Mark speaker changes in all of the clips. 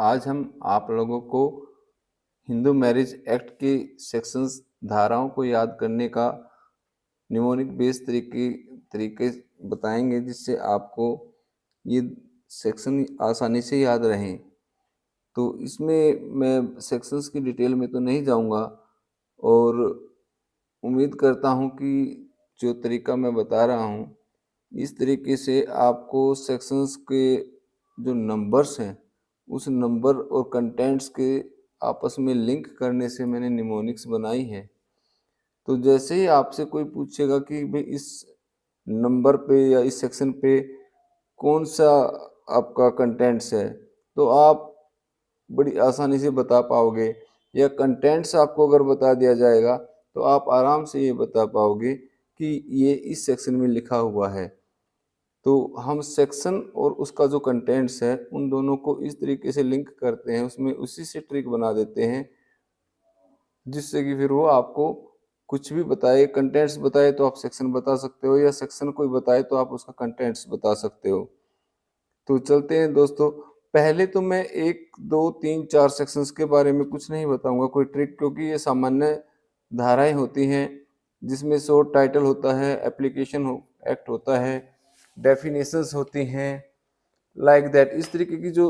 Speaker 1: आज हम आप लोगों को हिंदू मैरिज एक्ट के सेक्शंस धाराओं को याद करने का निमोनिक बेस तरीके बताएंगे, जिससे आपको ये सेक्शन आसानी से याद रहें। तो इसमें मैं सेक्शंस की डिटेल में तो नहीं जाऊंगा और उम्मीद करता हूं कि जो तरीका मैं बता रहा हूं इस तरीके से आपको सेक्शंस के जो नंबर्स हैं उस नंबर और कंटेंट्स के आपस में लिंक करने से मैंने निमोनिक्स बनाई है। तो जैसे ही आपसे कोई पूछेगा कि भाई इस नंबर पे या इस सेक्शन पे कौन सा आपका कंटेंट्स है, तो आप बड़ी आसानी से बता पाओगे, या कंटेंट्स आपको अगर बता दिया जाएगा तो आप आराम से ये बता पाओगे कि ये इस सेक्शन में लिखा हुआ है। तो हम सेक्शन और उसका जो कंटेंट्स है उन दोनों को इस तरीके से लिंक करते हैं, उसमें उसी से ट्रिक बना देते हैं, जिससे कि फिर वो आपको कुछ भी बताए, कंटेंट्स बताए तो आप सेक्शन बता सकते हो, या सेक्शन कोई बताए तो आप उसका कंटेंट्स बता सकते हो। तो चलते हैं दोस्तों। पहले तो मैं 1 2 3 4 सेक्शंस के बारे में कुछ नहीं बताऊंगा, कोई ट्रिक, क्योंकि ये सामान्य धाराएं होती हैं जिसमें शॉर्ट टाइटल होता है, एप्लीकेशन एक्ट होता है, डेफिनेशंस होती हैं, लाइक दैट। इस तरीके की जो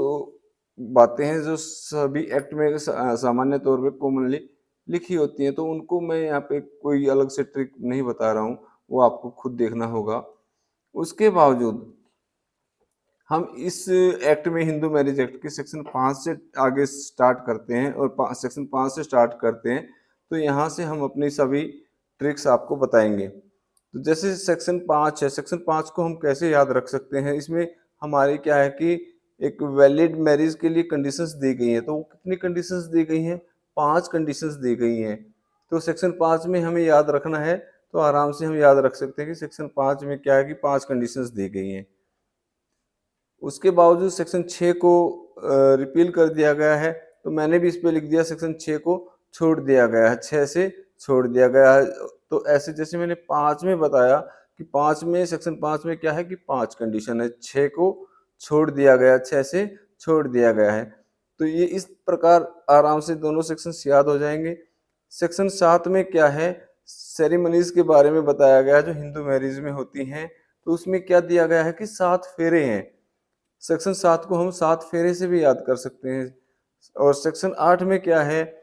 Speaker 1: बातें हैं जो सभी एक्ट में सामान्य तौर पे कॉमनली लिखी होती हैं, तो उनको मैं यहाँ पे कोई अलग से ट्रिक नहीं बता रहा हूँ, वो आपको खुद देखना होगा। उसके बावजूद हम इस एक्ट में, हिंदू मैरिज एक्ट के सेक्शन 5 से आगे स्टार्ट करते हैं और सेक्शन 5 से स्टार्ट करते हैं, तो यहाँ से हम अपनी सभी ट्रिक्स आपको बताएंगे। तो जैसे सेक्शन 5 है, सेक्शन 5 को हम कैसे याद रख सकते हैं, इसमें हमारी क्या है कि एक वैलिड मैरिज के लिए कंडीशंस दी गई हैं। तो कितनी कंडीशंस दी गई हैं? 5 कंडीशंस दी गई हैं। तो सेक्शन 5 में हमें याद रखना है, तो आराम से हम याद रख सकते हैं कि सेक्शन 5 में क्या है कि 5 कंडीशंस दी गई हैं। उसके बावजूद सेक्शन 6 को रिपील कर दिया गया है, तो मैंने भी इस पे लिख दिया सेक्शन 6 को छोड़ दिया गया है, 6 से छोड़ दिया गया है। तो ऐसे जैसे मैंने 5 में बताया कि 5 में, सेक्शन 5 में क्या है कि 5 कंडीशन है, 6 को छोड़ दिया गया, 6 से छोड़ दिया गया है। तो ये इस प्रकार आराम से दोनों सेक्शंस याद हो जाएंगे। सेक्शन 7 में क्या है, सेरेमनीज के बारे में बताया गया है जो हिंदू मैरिज में होती हैं। तो उसमें क्या दिया गया है कि 7 फेरे हैं। सेक्शन 7 को हम 7 फेरे से भी याद कर सकते हैं। और सेक्शन 8 में क्या है,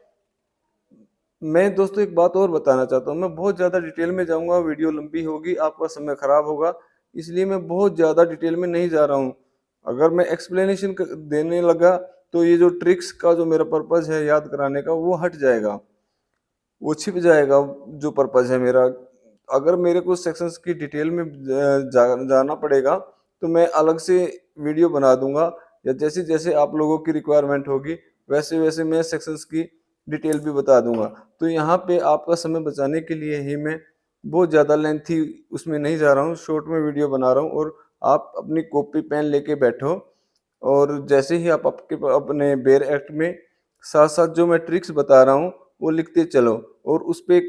Speaker 1: मैं दोस्तों एक बात और बताना चाहता हूँ। मैं बहुत ज़्यादा डिटेल में जाऊँगा, वीडियो लंबी होगी, आपका समय खराब होगा, इसलिए मैं बहुत ज़्यादा डिटेल में नहीं जा रहा हूँ। अगर मैं एक्सप्लेनेशन देने लगा तो ये जो ट्रिक्स का जो मेरा पर्पज़ है याद कराने का, वो हट जाएगा, वो छिप जाएगा जो पर्पज़ है मेरा। अगर मेरे को सेक्शंस की डिटेल में जाना पड़ेगा तो मैं अलग से वीडियो बना दूंगा, या जैसे जैसे आप लोगों की रिक्वायरमेंट होगी वैसे वैसे मैं सेक्शंस की डिटेल भी बता दूंगा। तो यहाँ पे आपका समय बचाने के लिए ही मैं बहुत ज़्यादा लेंथी उसमें नहीं जा रहा हूँ, शॉर्ट में वीडियो बना रहा हूँ। और आप अपनी कॉपी पेन लेके बैठो, और जैसे ही आप अपने बेयर एक्ट में साथ साथ जो मैं ट्रिक्स बता रहा हूँ वो लिखते चलो, और उस पे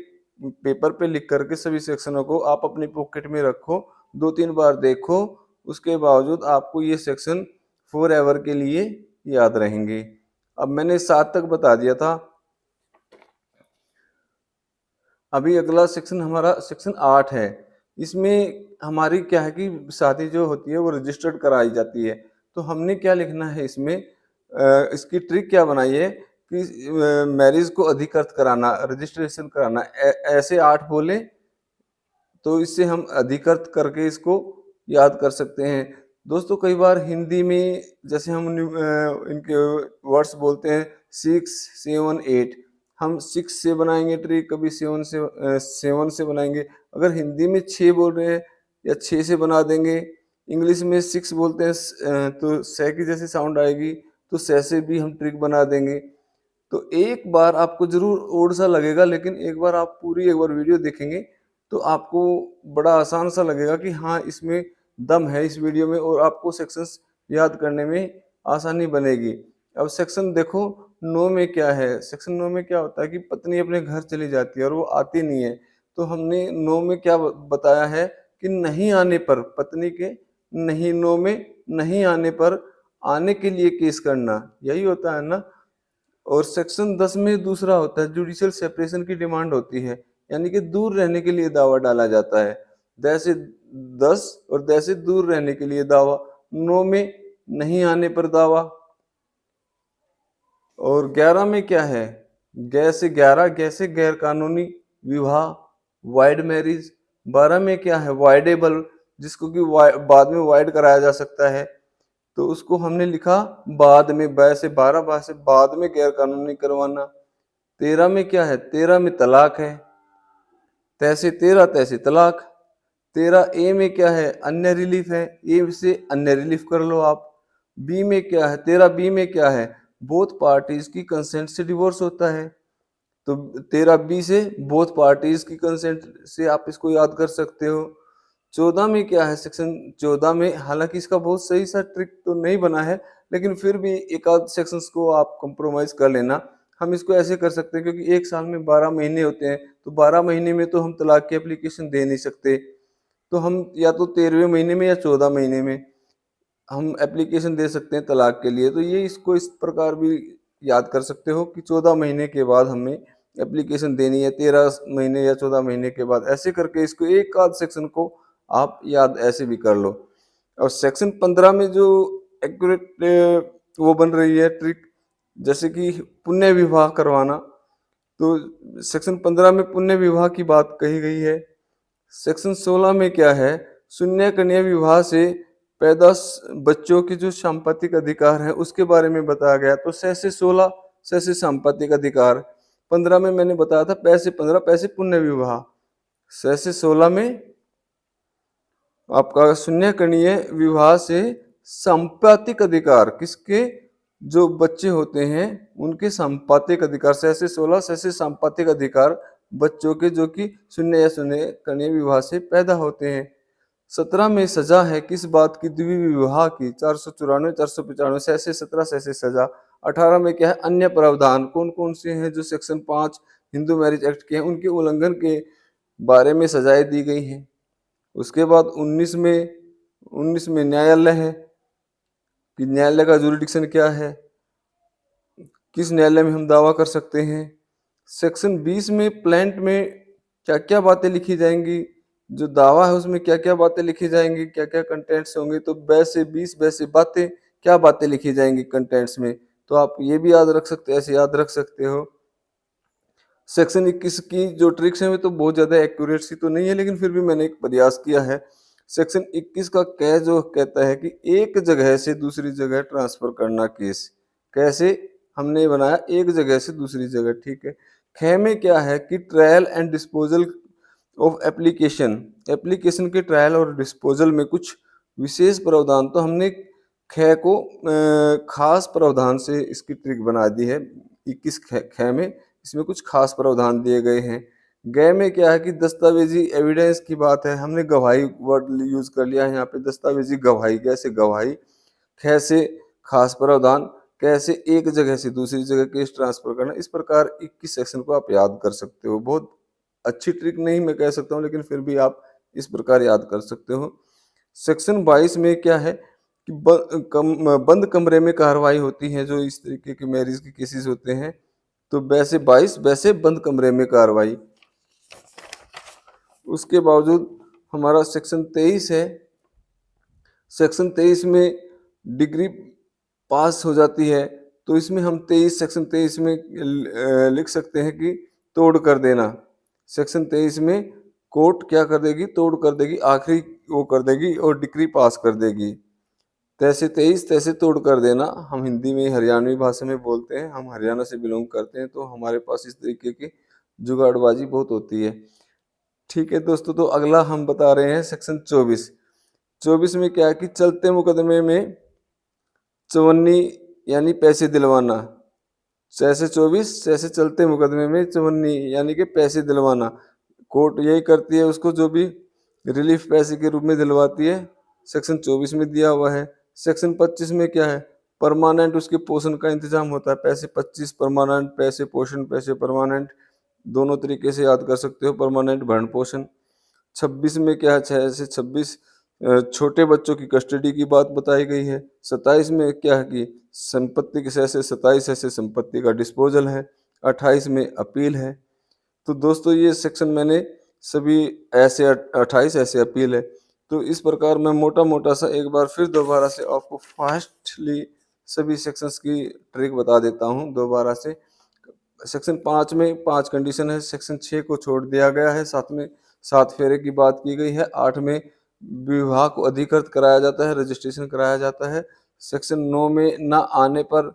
Speaker 1: पेपर पे लिख करके सभी सेक्शनों को आप अपनी पॉकेट में रखो, 2 3 बार देखो, उसके बावजूद आपको ये सेक्शन फॉर एवर के लिए याद रहेंगे। अब मैंने 7 तक बता दिया था, अभी अगला सेक्शन हमारा सेक्शन 8 है। इसमें हमारी क्या है कि शादी जो होती है वो रजिस्टर्ड कराई जाती है। तो हमने क्या लिखना है इसमें, इसकी ट्रिक क्या बनाई है कि मैरिज को अधिकृत कराना, रजिस्ट्रेशन कराना, ऐसे 8 बोले तो इससे हम अधिकृत करके इसको याद कर सकते हैं। दोस्तों कई बार हिंदी में जैसे हम इनके वर्ड्स बोलते हैं 6 7 8, हम 6 से बनाएंगे ट्री, कभी 7 से बनाएंगे। अगर हिंदी में 6 बोल रहे हैं या 6 से बना देंगे, इंग्लिश में 6 बोलते हैं तो से की जैसी साउंड आएगी, तो से भी हम ट्रिक बना देंगे। तो एक बार आपको जरूर ओड सा लगेगा, लेकिन एक बार आप पूरी एक बार वीडियो देखेंगे तो आपको बड़ा आसान सा लगेगा कि हाँ इसमें दम है इस वीडियो में, और आपको सेक्शंस याद करने में आसानी बनेगी। अब सेक्शन देखो 9 में क्या है, सेक्शन 9 में क्या होता है कि पत्नी अपने घर चली जाती है और वो आती नहीं है। तो हमने 9 में क्या बताया है कि नहीं आने पर, पत्नी के नहीं 9 में नहीं आने पर
Speaker 2: आने के लिए केस करना, यही होता है ना। और सेक्शन 10 में दूसरा होता है, जुडिशियल सेपरेशन की डिमांड होती है, यानी कि दूर रहने के लिए दावा डाला जाता है। दह से 10 और दह से दूर रहने के लिए दावा। 9 में नहीं आने पर दावा। और 11 में क्या है, गै से 11, गै से गैर कानूनी विवाह, वाइड मैरिज। 12 में क्या है, वाइडेबल, जिसको कि बाद में वाइड कराया जा सकता है, तो उसको हमने लिखा बाद में, बै से 12, बा से बाद में गैर कानूनी करवाना। 13 में क्या है, 13 में तलाक है, तैसे 13, तैसे तलाक। 13 ए में क्या है, अन्य रिलीफ है, ए से अन्य रिलीफ कर लो आप। बी में क्या है, 13 बी में क्या है, बोथ पार्टीज की कंसेंट से डिवोर्स होता है, तो 13 बी से बोथ पार्टीज की कंसेंट से आप इसको याद कर सकते हो। 14 में क्या है, सेक्शन 14 में, हालांकि इसका बहुत सही सा ट्रिक तो नहीं बना है, लेकिन फिर भी एक आध सेक्शंस को आप कंप्रोमाइज कर लेना। हम इसको ऐसे कर सकते हैं, क्योंकि एक साल में 12 महीने होते हैं, तो 12 महीने में तो हम तलाक की एप्लीकेशन दे नहीं सकते, तो हम या तो 13वें महीने में या 14 महीने में हम एप्लीकेशन दे सकते हैं तलाक के लिए। तो ये इसको इस प्रकार भी याद कर सकते हो कि 14 महीने के बाद हमें एप्लीकेशन देनी है, 13 महीने या 14 महीने के बाद, ऐसे करके इसको एक आध सेक्शन को आप याद ऐसे भी कर लो। और सेक्शन 15 में जो एक्यूरेट वो बन रही है ट्रिक, जैसे कि पुण्य विवाह करवाना, तो सेक्शन 15 में पुण्य विवाह की बात कही गई है। सेक्शन 16 में क्या है, शून्य कन्या विवाह से पैदा बच्चों के जो संपत्तिक अधिकार है उसके बारे में बताया गया। तो 6 से 16, 6 से संपत्तिक अधिकार, 15 में मैंने बताया था पै से 15, पै से पुण्य विवाह, 6 से 16 में आपका शून्य कन्या विवाह से संपत्तिक अधिकार, किसके, जो बच्चे होते हैं उनके संपत्तिक अधिकार, 6 से 16, 6 से संपत्तिक अधिकार बच्चों के जो कि शून्य या शून्य कन्या विवाह से पैदा होते हैं। 17 में सजा है किस बात की, द्विविवाह की, 494, 495, 6 से 17, 6 से सजा। 18 में क्या है, अन्य प्रावधान, कौन कौन से हैं, जो सेक्शन 5 हिंदू मैरिज एक्ट के हैं उनके उल्लंघन के बारे में सजाएं दी गई हैं। उसके बाद 19 में न्यायालय है कि न्यायालय का जुरिडिक्शन क्या है, किस न्यायालय में हम दावा कर सकते हैं। सेक्शन 20 में प्लेंट में क्या क्या बातें लिखी जाएंगी, जो दावा है उसमें क्या क्या बातें लिखी जाएंगी, क्या क्या कंटेंट्स होंगे, तो 20 से 20 वैसे बातें, क्या बातें लिखी जाएंगी कंटेंट्स में, तो आप ये भी याद रख सकते, ऐसे याद रख सकते हो। सेक्शन 21 की जो ट्रिक्स है वो तो बहुत ज़्यादा एक्यूरेसी तो नहीं है, लेकिन फिर भी मैंने एक प्रयास किया है। सेक्शन 21 का कै जो कहता है कि एक जगह से दूसरी जगह ट्रांसफर करना केस, कैसे हमने बनाया, एक जगह से दूसरी जगह, ठीक है। ख में क्या है कि trial and disposal of application, application के ट्रायल और डिस्पोजल में कुछ विशेष प्रावधान, तो हमने ख को खास प्रावधान से इसकी ट्रिक बना दी है। 21 ख में इसमें कुछ खास प्रावधान दिए गए हैं। गै में क्या है कि दस्तावेजी एविडेंस की बात है, हमने गवाही वर्ड यूज कर लिया है यहाँ पे, दस्तावेजी गवाही, कैसे गवाही। ख से खास प्रावधान, कैसे एक जगह से दूसरी जगह केस ट्रांसफर करना। इस प्रकार 21 सेक्शन को आप याद कर सकते हो। बहुत अच्छी ट्रिक नहीं मैं कह सकता हूँ, लेकिन फिर भी आप इस प्रकार याद कर सकते हो। सेक्शन 22 में क्या है कि बंद कमरे में कार्रवाई होती है, जो इस तरीके के मैरिज के केसेस होते हैं, तो वैसे 22 वैसे बंद कमरे में कार्रवाई। उसके बावजूद हमारा सेक्शन 23 है। सेक्शन 23 में डिग्री पास हो जाती है, तो इसमें हम 23 सेक्शन 23 में लिख सकते हैं कि तोड़ कर देना। सेक्शन 23 में कोर्ट क्या कर देगी, तोड़ कर देगी, आखिरी वो कर देगी और डिग्री पास कर देगी। तैसे 23 तैसे तोड़ कर देना, हम हिंदी में हरियाणवी भाषा में बोलते हैं, हम हरियाणा से बिलोंग करते हैं, तो हमारे पास इस तरीके की जुगाड़बाजी बहुत होती है। ठीक है दोस्तों, तो अगला हम बता रहे हैं सेक्शन 24। 24 में क्या है कि चलते मुकदमे में चवन्नी यानी पैसे दिलवाना, 6 से 24, 6 से चलते मुकदमे में चवन्नी यानी कि पैसे दिलवाना। कोर्ट यही करती है, उसको जो भी रिलीफ पैसे के रूप में दिलवाती है, सेक्शन 24 में दिया हुआ है। सेक्शन 25 में क्या है, परमानेंट उसके पोषण का इंतजाम होता है, पैसे 25 परमानेंट, पैसे पोषण, पैसे परमानेंट, दोनों तरीके से याद कर सकते हो, परमानेंट भरण पोषण। 26 में क्या है, 6 से 26 छोटे बच्चों की कस्टडी की बात बताई गई है। 27 में क्या है कि संपत्ति के ऐसे 27 ऐसे संपत्ति का डिस्पोजल है। 28 में अपील है। तो दोस्तों ये सेक्शन मैंने सभी ऐसे 28 ऐसे अपील है। तो इस प्रकार मैं मोटा मोटा सा एक बार फिर दोबारा से आपको फास्टली सभी सेक्शंस की ट्रिक बता देता हूँ दोबारा से। सेक्शन 5 में 5 कंडीशन है। सेक्शन 6 को छोड़ दिया गया है। 7 में 7 फेरे की बात की गई है। 8 में विवाह को अधिकृत कराया जाता है, रजिस्ट्रेशन कराया जाता है। सेक्शन 9 में न आने पर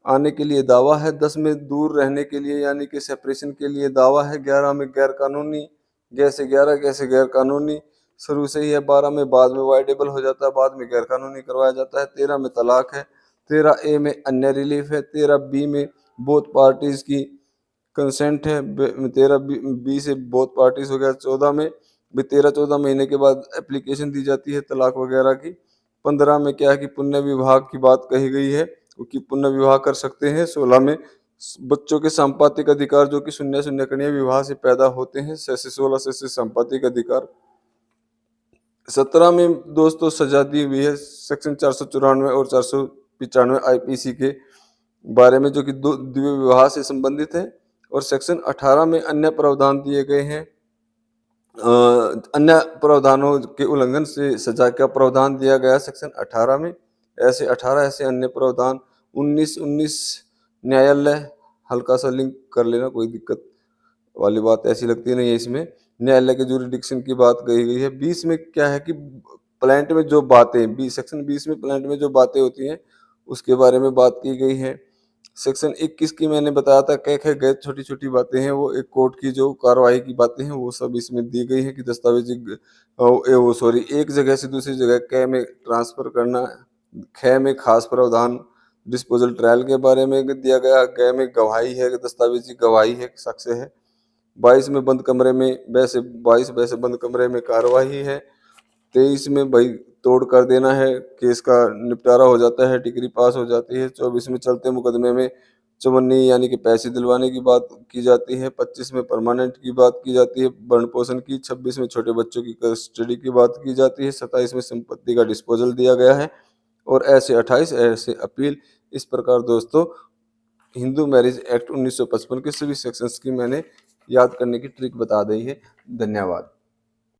Speaker 2: आने के लिए दावा है। 10 में दूर रहने के लिए यानी कि सेपरेशन के लिए दावा है। 11 में गैर कानूनी, जैसे 11 कैसे गैर कानूनी शुरू से ही है। 12 में बाद में वाइडेबल हो जाता है, बाद में गैर कानूनी करवाया जाता है। 13 में तलाक है। 13 ए में अन्य रिलीफ है। 13 बी में बोथ पार्टीज की कंसेंट है। 13 बी से बोथ पार्टीज हो गया। 14 में भी 13-14 महीने के बाद एप्लीकेशन दी जाती है तलाक वगैरह की। 15 में क्या है कि पुण्य विवाह की बात कही गई है कि पुण्य विवाह कर सकते हैं। 16 में बच्चों के संपातिक अधिकार जो कि शून्य शून्य कन्या विवाह से पैदा होते हैं। 16 से संपातिक अधिकार। 17 में दोस्तों सजा दी हुई है सेक्शन 494 और 495 आईपीसी के बारे में, जो कि द्वितीय विवाह से संबंधित है। और सेक्शन 18 में अन्य प्रावधान दिए गए हैं। अन्य प्रावधानों के उल्लंघन से सजा का प्रावधान दिया गया सेक्शन 18 में। ऐसे 18 ऐसे अन्य प्रावधान। 19 न्यायालय, हल्का सा लिंक कर लेना, कोई दिक्कत वाली बात ऐसी लगती नहीं है इसमें। न्यायालय के जुरिडिक्शन की बात कही गई है। 20 में क्या है कि प्लांट में जो बातें, सेक्शन 20 में प्लांट में जो बातें होती हैं उसके बारे में बात की गई है। सेक्शन 21 की मैंने बताया था, क्या गैर छोटी छोटी बातें हैं, वो एक कोर्ट की जो कार्रवाई की बातें हैं वो सब इसमें दी गई है कि दस्तावेजी एक जगह से दूसरी जगह कै में ट्रांसफर करना। ख में खास प्रावधान डिस्पोजल ट्रायल के बारे में दिया गया। ग में गवाही है, दस्तावेजी गवाही है, साक्ष्य है। 22 में बंद कमरे में वैसे 22 वैसे बंद कमरे में कार्रवाई है। 23 में भाई तोड़ कर देना है, केस का निपटारा हो जाता है, डिग्री पास हो जाती है। 24 में चलते मुकदमे में चवन्नी यानी कि पैसे दिलवाने की बात की जाती है। 25 में परमानेंट की बात की जाती है, भरण पोषण की। 26 में छोटे बच्चों की कस्टडी की बात की जाती है। 27 में संपत्ति का डिस्पोजल दिया गया है। और ऐसे 28 ऐसे अपील। इस प्रकार दोस्तों हिंदू मैरिज एक्ट 1955 के सभी सेक्शंस की मैंने याद करने की ट्रिक बता दी है। धन्यवाद।